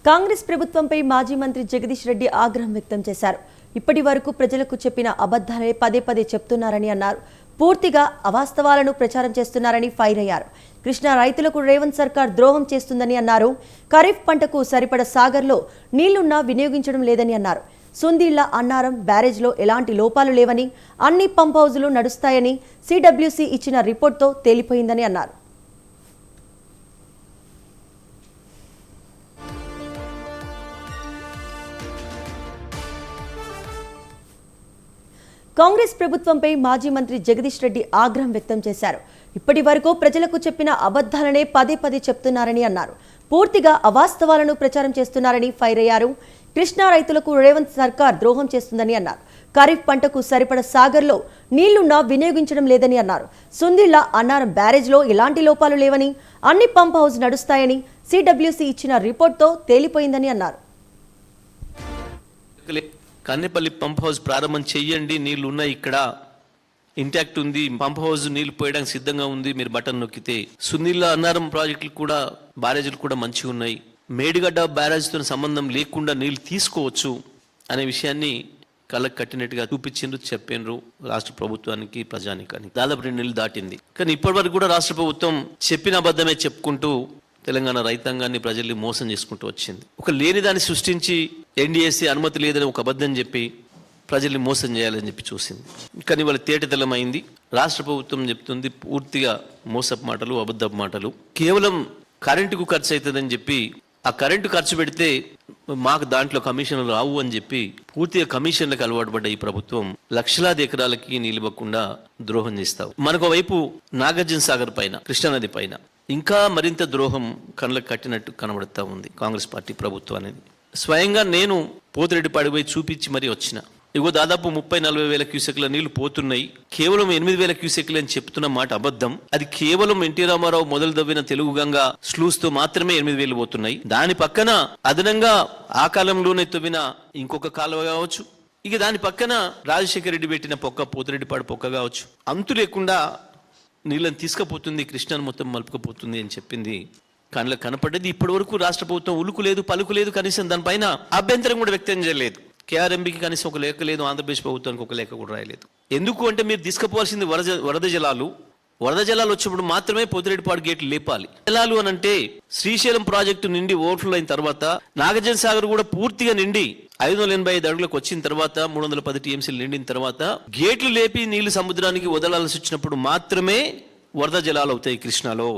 కాంగ్రెస్ ప్రభుత్వంపై మాజీ మంత్రి జగదీష్ రెడ్డి ఆగ్రహం వ్యక్తం చేశారు. ఇప్పటి వరకు ప్రజలకు చెప్పిన అబద్ధాలే పదే పదే చెప్తున్నారని అన్నారు. పూర్తిగా అవాస్తవాలను ప్రచారం చేస్తున్నారని ఫైర్ అయ్యారు. కృష్ణా రైతులకు రేవంత్ సర్కార్ ద్రోహం చేస్తుందని అన్నారు. ఖరీఫ్ పంటకు సరిపడ సాగర్లో నీళ్లున్నా వినియోగించడం లేదని అన్నారు. సుందీళ్ల అన్నారం బ్యారేజ్లో ఎలాంటి లోపాలు లేవని, అన్ని పంప్ హౌజులు నడుస్తాయని సిడబ్ల్యూసీ ఇచ్చిన రిపోర్ట్తో తేలిపోయిందని అన్నారు. కాంగ్రెస్ ప్రభుత్వంపై మాజీ మంత్రి జగదీష్ రెడ్డి ఆగ్రహం వ్యక్తం చేశారు. ఇప్పటి వరకు ప్రజలకు చెప్పిన అబద్ధాలనే పదే పదే చెప్తున్నారని అన్నారు. పూర్తిగా అవాస్తవాలను ప్రచారం చేస్తున్నారని ఫైర్ అయ్యారు. కృష్ణా రైతులకు రేవంత్ సర్కార్ ద్రోహం చేస్తుందని అన్నారు. ఖరీఫ్ పంటకు సరిపడ సాగర్లో నీళ్లున్నా వినియోగించడం లేదని అన్నారు. సుందీళ్ల అన్నారం బ్యారేజ్లో ఎలాంటి లోపాలు లేవని, అన్ని పంప్ హౌజ్ నడుస్తాయని సిడబ్ల్యూసీ ఇచ్చిన రిపోర్ట్తో తేలిపోయిందని అన్నారు. కన్నెపల్లి పంప్ హౌస్ ప్రారంభం చెయ్యండి, నీళ్లు ఉన్నాయి, ఇక్కడ ఇంటాక్ట్ ఉంది, పంప్ హౌస్ నీళ్లు పోయడానికి సిద్ధంగా ఉంది, మీరు బటన్ నొక్కితే. సునీళ్ళ అన్నారం ప్రాజెక్టులు కూడా బ్యారేజీలు కూడా మంచిగా ఉన్నాయి, మేడిగడ్డ బ్యారేజ్తో సంబంధం లేకుండా నీళ్లు తీసుకోవచ్చు అనే విషయాన్ని కళ్ళకు కట్టినట్టుగా చూపించిండ్రు, చెప్పిండ్రు రాష్ట్ర ప్రభుత్వానికి, ప్రజానికానికి. దాదాపు 2 నెలలు దాటింది, కానీ ఇప్పటి వరకు కూడా రాష్ట్ర ప్రభుత్వం చెప్పిన అబద్ధమే చెప్పుకుంటూ తెలంగాణ రైతాంగాన్ని, ప్రజల్ని మోసం చేసుకుంటూ వచ్చింది. ఒక లేని దాన్ని సృష్టించి ఎన్డీఎస్సీ అనుమతి లేదని ఒక అబద్ధం చెప్పి ప్రజల్ని మోసం చేయాలని చెప్పి చూసింది. కానీ వాళ్ళ తేటతెల్లమైంది. రాష్ట్ర ప్రభుత్వం చెప్తుంది పూర్తిగా మోసపు మాటలు, అబద్ధపు మాటలు. కేవలం కరెంటుకు ఖర్చు అవుతుందని చెప్పి, ఆ కరెంటు ఖర్చు పెడితే మాకు దాంట్లో కమిషన్లు రావు అని చెప్పి పూర్తిగా కమిషన్లకు అలవాటు పడ్డ ఈ ప్రభుత్వం లక్షలాది ఎకరాలకి నిలవకుండా ద్రోహం చేస్తావు. మనకు వైపు నాగార్జున సాగర్ పైన, కృష్ణానది పైన ఇంకా మరింత ద్రోహం కళ్ళకు కట్టినట్టు కనబడుతూ ఉంది కాంగ్రెస్ పార్టీ ప్రభుత్వం అనేది. స్వయంగా నేను పోతిరెడ్డిపాడికి పోయి చూపించి మరీ వచ్చిన. ఇగో దాదాపు 30-40 వేల క్యూసెక్ల నీళ్లు పోతున్నాయి, కేవలం 8 వేల క్యూసెక్లు అని చెప్తున్న మాట అబద్ధం. అది కేవలం ఎన్టీ రామారావు మొదలు దవ్విన తెలుగు గంగా స్లూస్ తో మాత్రమే 8 వేలు పోతున్నాయి. దాని పక్కన అదనంగా ఆ కాలంలోనే తవ్విన ఇంకొక కాలువ కావచ్చు, ఇక దాని పక్కన రాజశేఖర రెడ్డి పెట్టిన పొక్క, పోతిరెడ్డిపాడు పొక్క కావచ్చు, అంతు లేకుండా నీళ్ళని తీసుకుపోతుంది, కృష్ణాను మొత్తం మలుపుకపోతుంది అని చెప్పింది కళ్ళకు కనపడ్డది. ఇప్పటి వరకు రాష్ట్ర ప్రభుత్వం ఉలుకు లేదు, పలుకు లేదు, కనీసం దానిపైన అభ్యంతరం కూడా వ్యక్తం చేయలేదు. కేఆర్ఎంబీకి కనీసం ఒక లేఖ లేదు, ఆంధ్రప్రదేశ్ ప్రభుత్వానికి ఒక లేఖ కూడా రాయలేదు. ఎందుకు అంటే మీరు తీసుకుపోవాల్సింది వరద జలాలు. వరద జలాలు వచ్చినప్పుడు మాత్రమే పోతిరెడ్డిపాడు గేట్లు లేపాలి. జలాలు అని అంటే శ్రీశైలం ప్రాజెక్టు నిండి ఓవర్ఫ్లో అయిన తర్వాత, నాగార్జున సాగర్ కూడా పూర్తిగా నిండి 585 అడుగులకు వచ్చిన తర్వాత, 310 టీఎంసీలు నిండిన తర్వాత గేట్లు లేపి నీళ్లు సముద్రానికి వదలాల్సి వచ్చినప్పుడు మాత్రమే వరద జలాలు అవుతాయి కృష్ణాలో.